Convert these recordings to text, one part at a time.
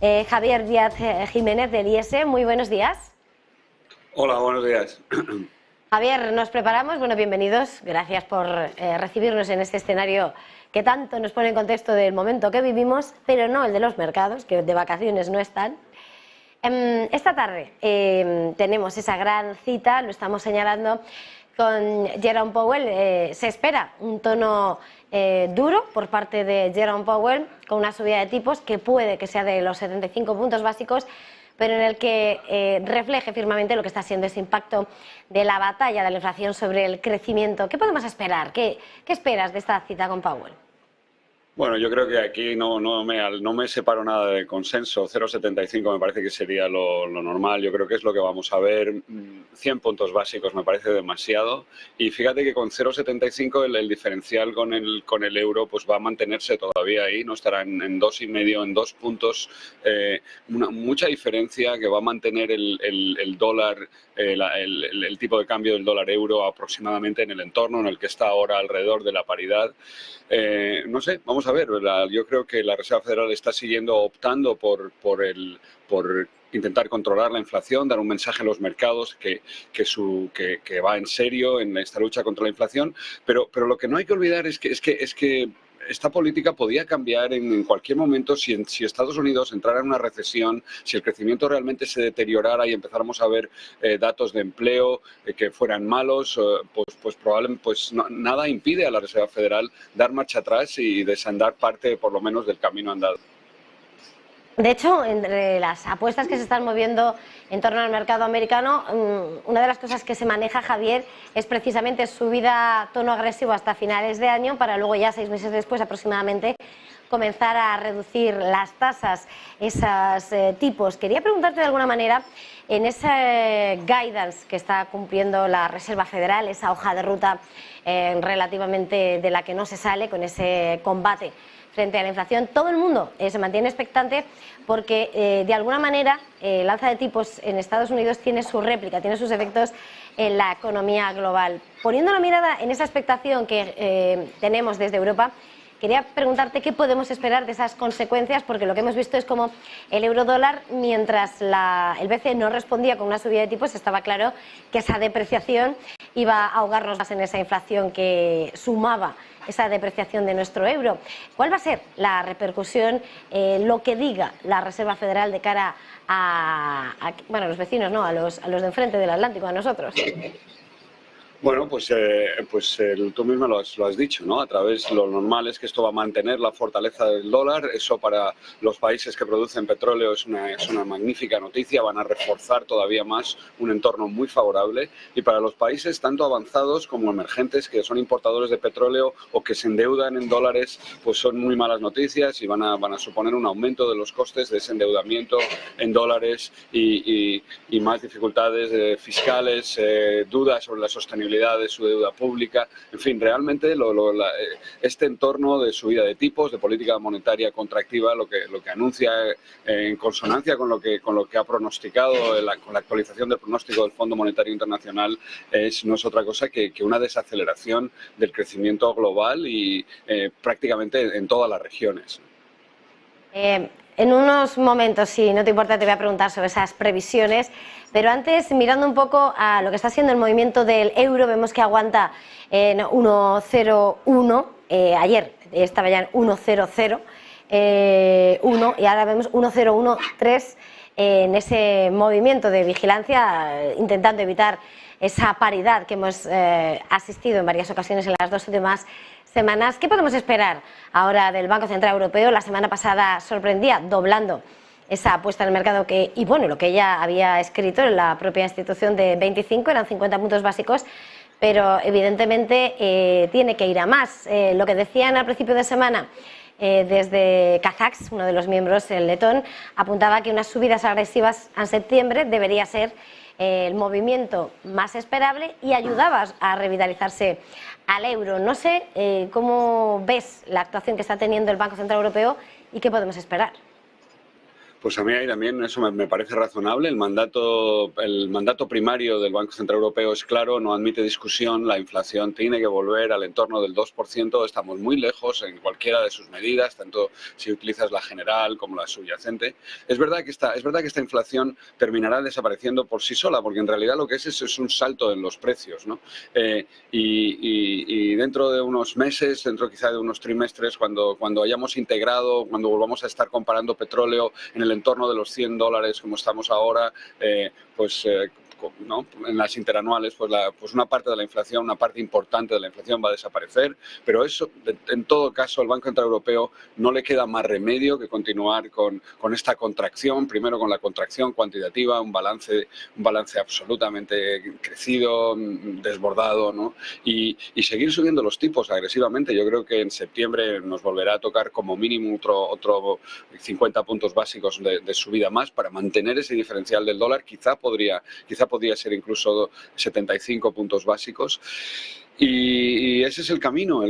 Javier Díaz Jiménez del IES. Muy buenos días. Hola, buenos días. Javier, nos preparamos. Bueno, bienvenidos. Gracias por recibirnos en este escenario que tanto nos pone en contexto del momento que vivimos, pero no el de los mercados, que de vacaciones no están. Esta tarde tenemos esa gran cita, lo estamos señalando, con Jerome Powell. Se espera un tono duro por parte de Jerome Powell, con una subida de tipos que puede que sea de los 75 puntos básicos, pero en el que refleje firmemente lo que está siendo ese impacto de la batalla de la inflación sobre el crecimiento. ¿Qué podemos esperar? ¿Qué esperas de esta cita con Powell? Bueno, yo creo que aquí no me separo nada del consenso. 0,75 me parece que sería lo normal. Yo creo que es lo que vamos a ver. 100 puntos básicos me parece demasiado. Y fíjate que con 0,75 el diferencial con el euro pues va a mantenerse todavía ahí. No estará en 2,5, en 2 puntos. Mucha diferencia que va a mantener el dólar, el tipo de cambio del dólar euro aproximadamente en el entorno en el que está ahora, alrededor de la paridad. No sé, vamos a ver, ¿verdad? Yo creo que la Reserva Federal está optando por intentar controlar la inflación, dar un mensaje a los mercados que va en serio en esta lucha contra la inflación, pero lo que no hay que olvidar es que esta política podía cambiar en cualquier momento si Estados Unidos entrara en una recesión, si el crecimiento realmente se deteriorara y empezáramos a ver datos de empleo que fueran malos, pues probablemente nada impide a la Reserva Federal dar marcha atrás y desandar parte, por lo menos, del camino andado. De hecho, entre las apuestas que se están moviendo en torno al mercado americano, una de las cosas que se maneja, Javier, es precisamente subida a tono agresivo hasta finales de año, para luego ya 6 meses después aproximadamente comenzar a reducir las tasas, esos tipos. Quería preguntarte de alguna manera, en ese guidance que está cumpliendo la Reserva Federal, esa hoja de ruta relativamente de la que no se sale, con ese combate frente a la inflación, todo el mundo se mantiene expectante porque de alguna manera el alza de tipos en Estados Unidos tiene su réplica, tiene sus efectos en la economía global. Poniendo la mirada en esa expectación que tenemos desde Europa, quería preguntarte qué podemos esperar de esas consecuencias, porque lo que hemos visto es como el eurodólar, mientras el BCE no respondía con una subida de tipos, estaba claro que esa depreciación iba a ahogarnos más en esa inflación que sumaba esa depreciación de nuestro euro. ¿Cuál va a ser la repercusión, lo que diga la Reserva Federal de cara a los vecinos, ¿no? a los de enfrente del Atlántico, a nosotros? Bueno, pues tú mismo lo has dicho, ¿no? A través, lo normal es que esto va a mantener la fortaleza del dólar. Eso para los países que producen petróleo es una magnífica noticia. Van a reforzar todavía más un entorno muy favorable. Y para los países tanto avanzados como emergentes, que son importadores de petróleo o que se endeudan en dólares, pues son muy malas noticias y van a suponer un aumento de los costes de ese endeudamiento en dólares y más dificultades fiscales, dudas sobre la sostenibilidad de su deuda pública. En fin, realmente este entorno de subida de tipos, de política monetaria contractiva, lo que anuncia en consonancia con lo que ha pronosticado, con la actualización del pronóstico del Fondo Monetario Internacional, no es otra cosa que una desaceleración del crecimiento global y prácticamente en todas las regiones. En unos momentos, si no te importa, te voy a preguntar sobre esas previsiones, pero antes, mirando un poco a lo que está haciendo el movimiento del euro, vemos que aguanta en 1,01, ayer estaba ya en 1,00, y ahora vemos 1,013 en ese movimiento de vigilancia, intentando evitar esa paridad que hemos asistido en varias ocasiones en las 2 últimas semanas. ¿Qué podemos esperar ahora del Banco Central Europeo? La semana pasada sorprendía doblando esa apuesta en el mercado lo que ella había escrito en la propia institución de 25, eran 50 puntos básicos, pero evidentemente tiene que ir a más. Lo que decían al principio de semana desde Kazakhs, uno de los miembros, el letón, apuntaba que unas subidas agresivas en septiembre debería ser el movimiento más esperable y ayudaba a revitalizarse al euro. No sé cómo ves la actuación que está teniendo el Banco Central Europeo y qué podemos esperar. Pues a mí ahí también eso me parece razonable. El mandato primario del Banco Central Europeo es claro, no admite discusión. La inflación tiene que volver al entorno del 2%. Estamos muy lejos en cualquiera de sus medidas, tanto si utilizas la general como la subyacente. Es verdad que esta inflación terminará desapareciendo por sí sola, porque en realidad lo que es un salto en los precios, ¿no? Y dentro de unos meses, dentro quizá de unos trimestres, cuando hayamos integrado, cuando volvamos a estar comparando petróleo en el entorno de los $100 como estamos ahora, ¿no? En las interanuales, pues una parte de la inflación, una parte importante de la inflación va a desaparecer, pero eso, en todo caso, al Banco Central Europeo no le queda más remedio que continuar con esta contracción, primero con la contracción cuantitativa, un balance absolutamente crecido, desbordado, ¿no? Y seguir subiendo los tipos agresivamente. Yo creo que en septiembre nos volverá a tocar como mínimo otro 50 puntos básicos de subida más para mantener ese diferencial del dólar. Quizá podría ser incluso 75 puntos básicos. Y ese es el camino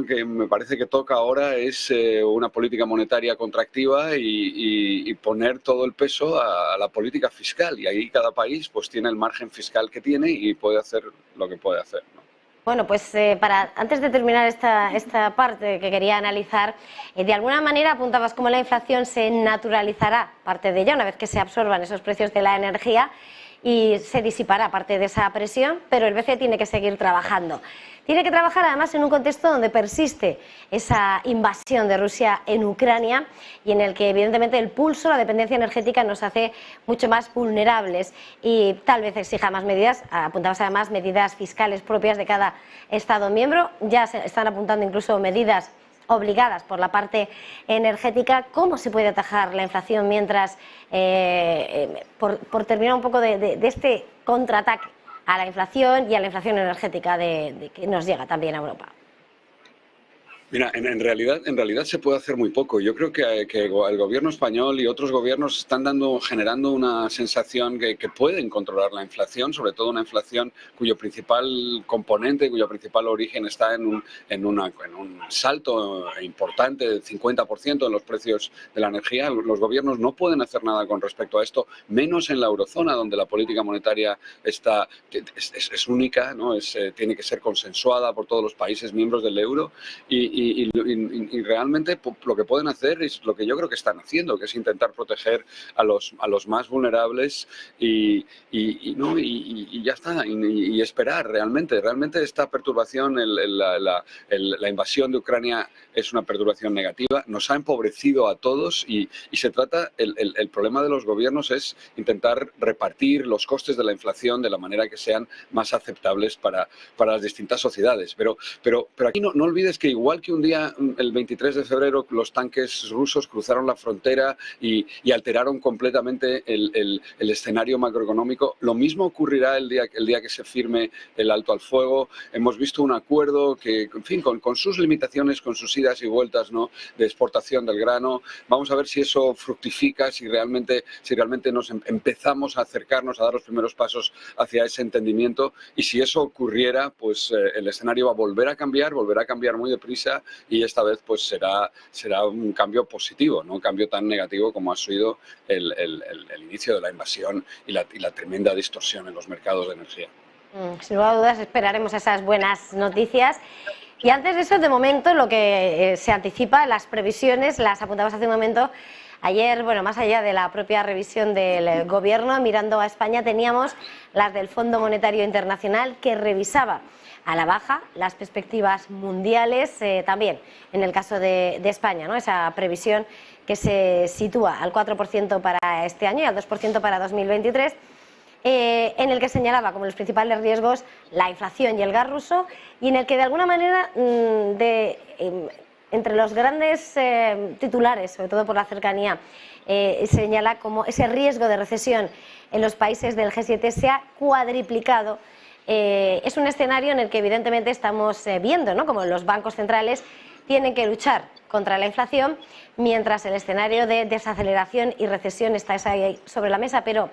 que me parece que toca ahora es una política monetaria contractiva y poner todo el peso a la política fiscal. Y ahí cada país pues tiene el margen fiscal que tiene y puede hacer lo que puede hacer, ¿no? Bueno, pues antes de terminar esta parte que quería analizar, de alguna manera apuntabas cómo la inflación se naturalizará, parte de ella, una vez que se absorban esos precios de la energía, y se disipará parte de esa presión, pero el BCE tiene que seguir trabajando. Tiene que trabajar además en un contexto donde persiste esa invasión de Rusia en Ucrania y en el que evidentemente el pulso, la dependencia energética nos hace mucho más vulnerables y tal vez exija más medidas. Apuntabas además medidas fiscales propias de cada Estado miembro. Ya se están apuntando incluso medidas obligadas por la parte energética. ¿Cómo se puede atajar la inflación mientras, por terminar un poco de este contraataque a la inflación y a la inflación energética que nos llega también a Europa? Mira, en realidad se puede hacer muy poco. Yo creo que el gobierno español y otros gobiernos están generando una sensación que pueden controlar la inflación, sobre todo una inflación cuyo principal componente, cuyo principal origen está en un salto importante del 50% en los precios de la energía. Los gobiernos no pueden hacer nada con respecto a esto, menos en la eurozona, donde la política monetaria es única, ¿no? Tiene que ser consensuada por todos los países miembros del euro y realmente lo que pueden hacer es lo que yo creo que están haciendo, que es intentar proteger a los más vulnerables y ya está, y esperar realmente esta perturbación, la invasión de Ucrania es una perturbación negativa, nos ha empobrecido a todos y se trata, el problema de los gobiernos es intentar repartir los costes de la inflación de la manera que sean más aceptables para las distintas sociedades. Pero aquí no olvides que igual que un día, el 23 de febrero, los tanques rusos cruzaron la frontera y alteraron completamente el escenario macroeconómico, lo mismo ocurrirá el día que se firme el alto al fuego. Hemos visto un acuerdo que, en fin, con sus limitaciones, con sus idas y vueltas, ¿no?, de exportación del grano. Vamos a ver si eso fructifica, si realmente nos empezamos a acercarnos, a dar los primeros pasos hacia ese entendimiento, y si eso ocurriera, pues el escenario va a volverá a cambiar muy deprisa y esta vez pues será un cambio positivo, no un cambio tan negativo como ha sido el inicio de la invasión y la tremenda distorsión en los mercados de energía. Sin lugar a dudas esperaremos esas buenas noticias. Y antes de eso, de momento, lo que se anticipa, las previsiones, las apuntabas hace un momento. Ayer, bueno, más allá de la propia revisión del Gobierno, mirando a España, teníamos las del Fondo Monetario Internacional, que revisaba a la baja las perspectivas mundiales, también en el caso de España, ¿no? Esa previsión que se sitúa al 4% para este año y al 2% para 2023. En el que señalaba como los principales riesgos la inflación y el gas ruso, y en el que de alguna manera entre los grandes titulares, sobre todo por la cercanía, señala como ese riesgo de recesión en los países del G7 se ha cuadriplicado. Es un escenario en el que evidentemente estamos viendo, ¿no?, como los bancos centrales tienen que luchar contra la inflación, mientras el escenario de desaceleración y recesión está ahí sobre la mesa. Pero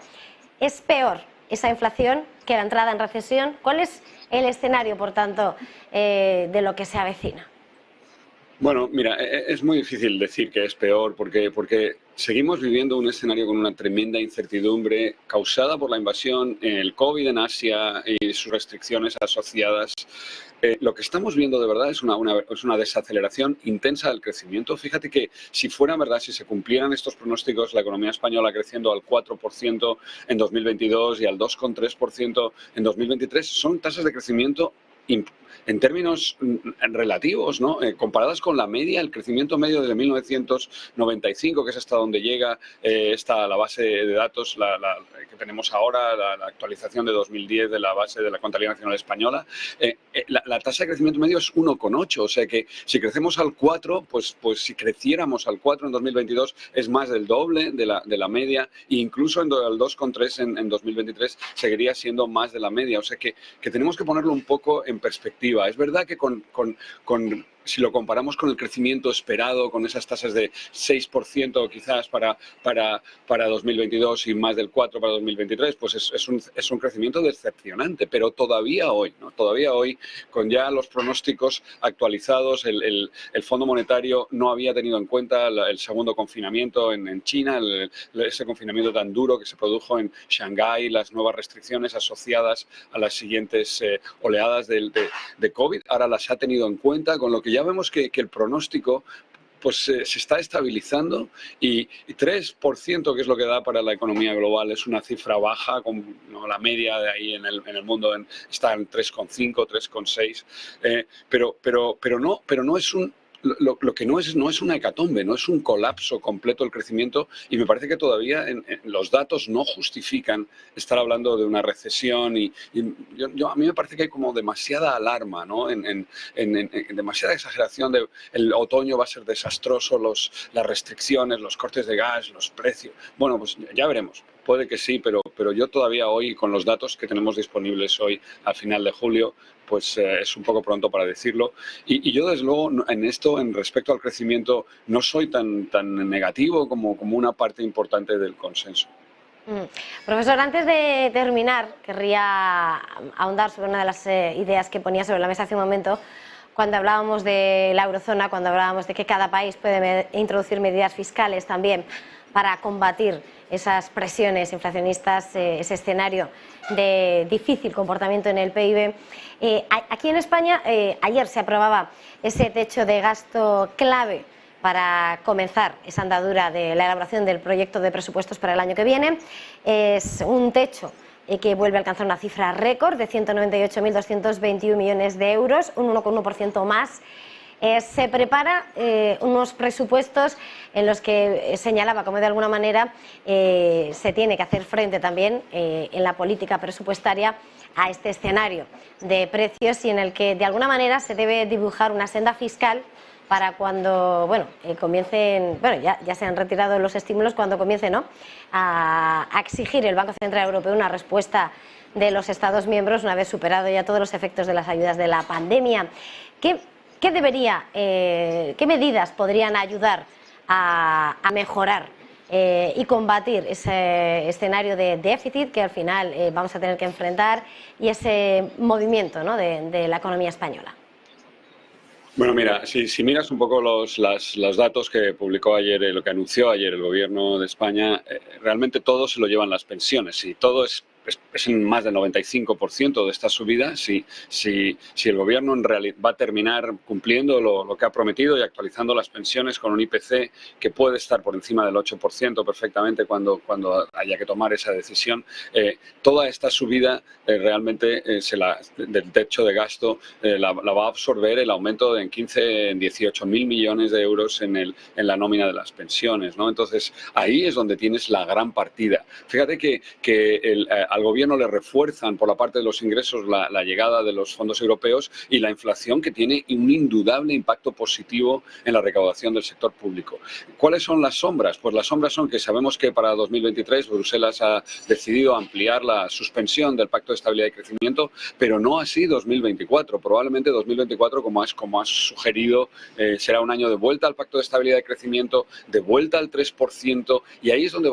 ¿es peor esa inflación que la entrada en recesión? ¿Cuál es el escenario, por tanto, de lo que se avecina? Bueno, mira, es muy difícil decir que es peor porque seguimos viviendo un escenario con una tremenda incertidumbre causada por la invasión, el COVID en Asia y sus restricciones asociadas. Lo que estamos viendo de verdad es una desaceleración intensa del crecimiento. Fíjate que si fuera verdad, si se cumplieran estos pronósticos, la economía española creciendo al 4% en 2022 y al 2,3% en 2023, son tasas de crecimiento en términos relativos, ¿no? Comparadas con la media, el crecimiento medio desde 1995, que es hasta donde llega la base de datos que tenemos ahora, la actualización de 2010 de la base de la Contabilidad Nacional Española, la tasa de crecimiento medio es 1,8, o sea que si crecemos al 4, pues si creciéramos al 4 en 2022 es más del doble de la media, e incluso al 2,3 en 2023 seguiría siendo más de la media, o sea que tenemos que ponerlo un poco en perspectiva. Es verdad que si lo comparamos con el crecimiento esperado, con esas tasas de 6% quizás para 2022 y más del 4% para 2023, pues es un crecimiento decepcionante, pero todavía hoy, ¿no? Todavía hoy, con ya los pronósticos actualizados, el Fondo Monetario no había tenido en cuenta el segundo confinamiento en China, ese confinamiento tan duro que se produjo en Shanghái, las nuevas restricciones asociadas a las siguientes oleadas de COVID, ahora las ha tenido en cuenta, con lo que ya vemos que el pronóstico pues se está estabilizando y 3%, que es lo que da para la economía global, es una cifra baja, ¿no? La media de ahí en el mundo está en 3,5, 3,6, pero no es lo que no es una hecatombe, no es un colapso completo del crecimiento, y me parece que todavía los datos no justifican estar hablando de una recesión y a mí me parece que hay como demasiada alarma, ¿no? Demasiada exageración de el otoño va a ser desastroso, las restricciones, los cortes de gas, los precios. Bueno, pues ya veremos. Puede que sí, pero yo todavía hoy, con los datos que tenemos disponibles hoy al final de julio, pues es un poco pronto para decirlo. Y yo, desde luego, en respecto al crecimiento, no soy tan negativo como una parte importante del consenso. Profesor, antes de terminar, querría ahondar sobre una de las ideas que ponía sobre la mesa hace un momento, cuando hablábamos de la eurozona, cuando hablábamos de que cada país puede introducir medidas fiscales también para combatir esas presiones inflacionistas, ese escenario de difícil comportamiento en el PIB. Aquí en España, ayer se aprobaba ese techo de gasto clave para comenzar esa andadura de la elaboración del proyecto de presupuestos para el año que viene. Es un techo que vuelve a alcanzar una cifra récord de 198.221 millones de euros, un 1,1% más. Se prepara unos presupuestos en los que señalaba como de alguna manera se tiene que hacer frente también en la política presupuestaria a este escenario de precios, y en el que de alguna manera se debe dibujar una senda fiscal para cuando comiencen, ya se han retirado los estímulos, cuando comience, ¿no?, a exigir el Banco Central Europeo una respuesta de los Estados miembros una vez superado ya todos los efectos de las ayudas de la pandemia. ¿Qué medidas podrían ayudar a mejorar y combatir ese escenario de déficit que al final vamos a tener que enfrentar, y ese movimiento, ¿no?, de la economía española? Bueno, mira, si miras un poco los datos que publicó ayer, lo que anunció ayer el Gobierno de España, realmente todo se lo llevan las pensiones, y todo es en más del 95% de esta subida. Si el Gobierno en realidad va a terminar cumpliendo lo que ha prometido y actualizando las pensiones con un IPC que puede estar por encima del 8% perfectamente cuando haya que tomar esa decisión, toda esta subida realmente del techo de gasto la va a absorber el aumento en 18.000 millones de euros en la nómina de las pensiones, ¿no? Entonces, ahí es donde tienes la gran partida. Fíjate que al Gobierno le refuerzan por la parte de los ingresos la llegada de los fondos europeos y la inflación, que tiene un indudable impacto positivo en la recaudación del sector público. ¿Cuáles son las sombras? Pues las sombras son que sabemos que para 2023 Bruselas ha decidido ampliar la suspensión del Pacto de Estabilidad y Crecimiento, pero no así 2024. Probablemente 2024, como has sugerido, será un año de vuelta al Pacto de Estabilidad y Crecimiento, de vuelta al 3%, y ahí es donde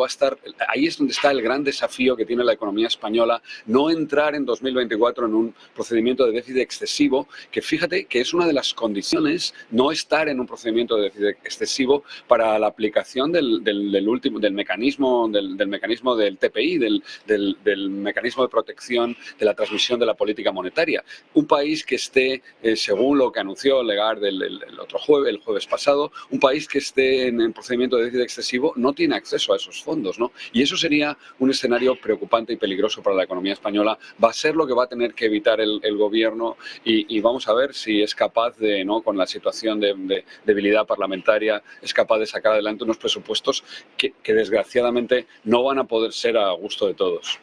está el gran desafío que tiene la economía española, española no entrar en 2024 en un procedimiento de déficit excesivo, que fíjate que es una de las condiciones, no estar en un procedimiento de déficit excesivo para la aplicación del mecanismo del TPI, del mecanismo de protección de la transmisión de la política monetaria. Un país que esté, según lo que anunció Lagarde el jueves pasado, un país que esté en procedimiento de déficit excesivo no tiene acceso a esos fondos, ¿no? Y eso sería un escenario preocupante y peligroso para la economía española. Va a ser lo que va a tener que evitar el gobierno y vamos a ver si es capaz de, ¿no?, con la situación de debilidad parlamentaria, es capaz de sacar adelante unos presupuestos que desgraciadamente no van a poder ser a gusto de todos.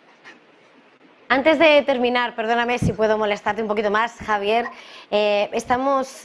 Antes de terminar, perdóname si puedo molestarte un poquito más, Javier, estamos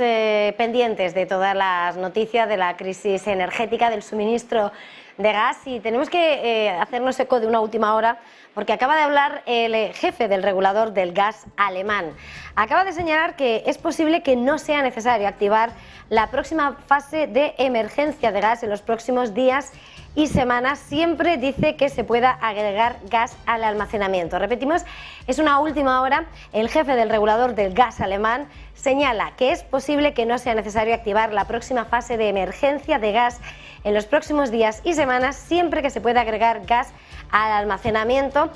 pendientes de todas las noticias de la crisis energética, del suministro de gas, y tenemos que hacernos eco de una última hora, porque acaba de hablar el jefe del regulador del gas alemán. Acaba de señalar que es posible que no sea necesario activar la próxima fase de emergencia de gas en los próximos días y semanas, siempre dice que se pueda agregar gas al almacenamiento. Repetimos, es una última hora. El jefe del regulador del gas alemán señala que es posible que no sea necesario activar la próxima fase de emergencia de gas en los próximos días y semanas, siempre que se pueda agregar gas al almacenamiento.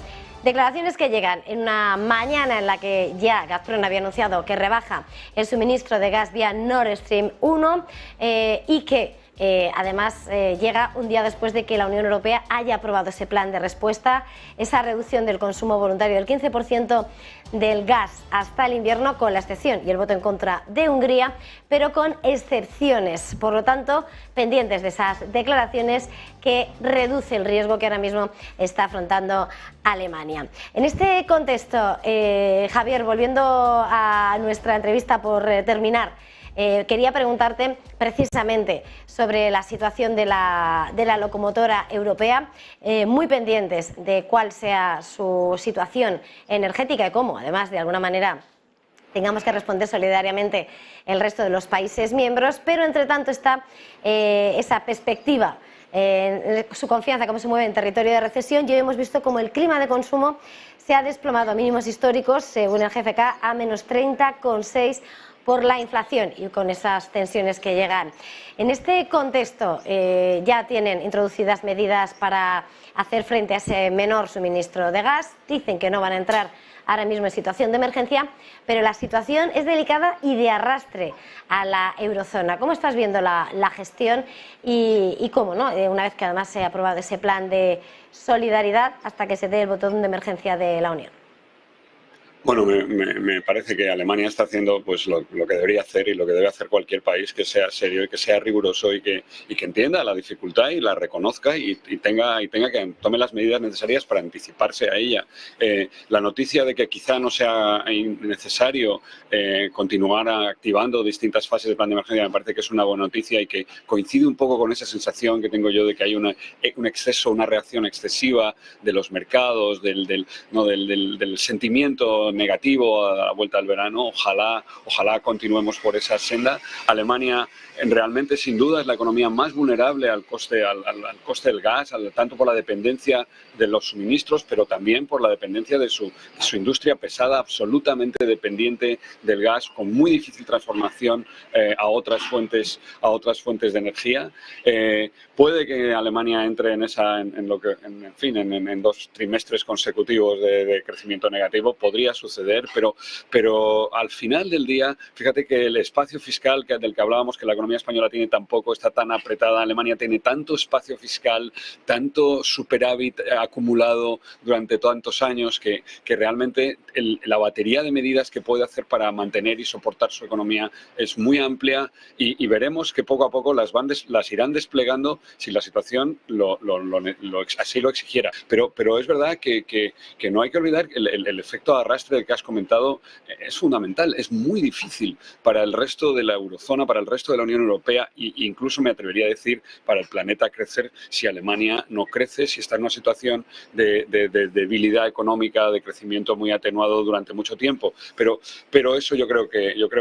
Declaraciones que llegan en una mañana en la que ya Gazprom había anunciado que rebaja el suministro de gas vía Nord Stream 1 y que además llega un día después de que la Unión Europea haya aprobado ese plan de respuesta, esa reducción del consumo voluntario del 15% del gas hasta el invierno, con la excepción y el voto en contra de Hungría, pero con excepciones. Por lo tanto, pendientes de esas declaraciones que reduce el riesgo que ahora mismo está afrontando Alemania. En este contexto, Javier, volviendo a nuestra entrevista por terminar, quería preguntarte precisamente sobre la situación de la locomotora europea, muy pendientes de cuál sea su situación energética y cómo, además, de alguna manera tengamos que responder solidariamente el resto de los países miembros, pero entre tanto está esa perspectiva, su confianza, cómo se mueve en territorio de recesión, y hoy hemos visto cómo el clima de consumo se ha desplomado a mínimos históricos, según el GFK, a menos 30,6% por la inflación y con esas tensiones que llegan. En este contexto ya tienen introducidas medidas para hacer frente a ese menor suministro de gas. Dicen que no van a entrar ahora mismo en situación de emergencia, pero la situación es delicada y de arrastre a la eurozona. ¿Cómo estás viendo la gestión y cómo, ¿no?, una vez que además se ha aprobado ese plan de solidaridad hasta que se dé el botón de emergencia de la Unión? Bueno, me parece que Alemania está haciendo pues lo que debería hacer y lo que debe hacer cualquier país, que sea serio y que sea riguroso y que entienda la dificultad y la reconozca y tenga que tome las medidas necesarias para anticiparse a ella. La noticia de que quizá no sea necesario continuar activando distintas fases del plan de emergencia me parece que es una buena noticia y que coincide un poco con esa sensación que tengo yo de que hay un exceso, una reacción excesiva de los mercados, del sentimiento negativo a la vuelta del verano. Ojalá continuemos por esa senda. Alemania realmente, sin duda, es la economía más vulnerable al coste del gas, tanto por la dependencia de los suministros, pero también por la dependencia de su industria pesada, absolutamente dependiente del gas, con muy difícil transformación a otras fuentes de energía. Puede que Alemania entre en 2 trimestres consecutivos de crecimiento negativo, podría suceder, pero al final del día, fíjate que el espacio fiscal del que hablábamos, que la economía española tiene tampoco, está tan apretada. Alemania tiene tanto espacio fiscal, tanto superávit acumulado durante tantos años que realmente la batería de medidas que puede hacer para mantener y soportar su economía es muy amplia y veremos que poco a poco las irán desplegando si la situación así lo exigiera. Pero es verdad que no hay que olvidar que el efecto de arrastre del que has comentado es fundamental. Es muy difícil para el resto de la eurozona, para el resto de la Unión Unión Europea e incluso me atrevería a decir para el planeta crecer si Alemania no crece, si está en una situación de debilidad económica, de crecimiento muy atenuado durante mucho tiempo. Pero eso yo creo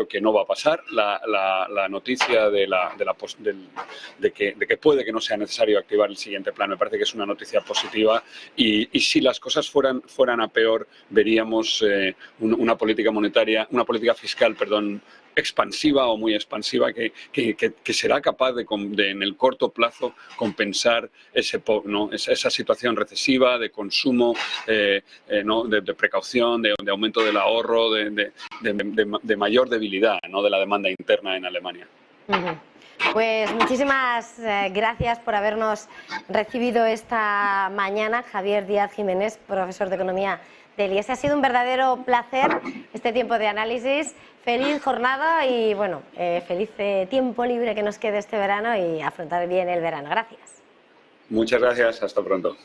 que no va a pasar. La noticia de que puede que no sea necesario activar el siguiente plan me parece que es una noticia positiva y si las cosas fueran a peor veríamos una política monetaria, una política fiscal, perdón, expansiva o muy expansiva que será capaz de en el corto plazo compensar esa situación recesiva de consumo, de precaución, de aumento del ahorro, de mayor debilidad, ¿no?, de la demanda interna en Alemania. Pues muchísimas gracias por habernos recibido esta mañana, Javier Díaz Jiménez, profesor de Economía del IES. Ha sido un verdadero placer este tiempo de análisis. Feliz jornada y bueno, feliz tiempo libre que nos quede este verano y afrontar bien el verano. Gracias. Muchas gracias, hasta pronto.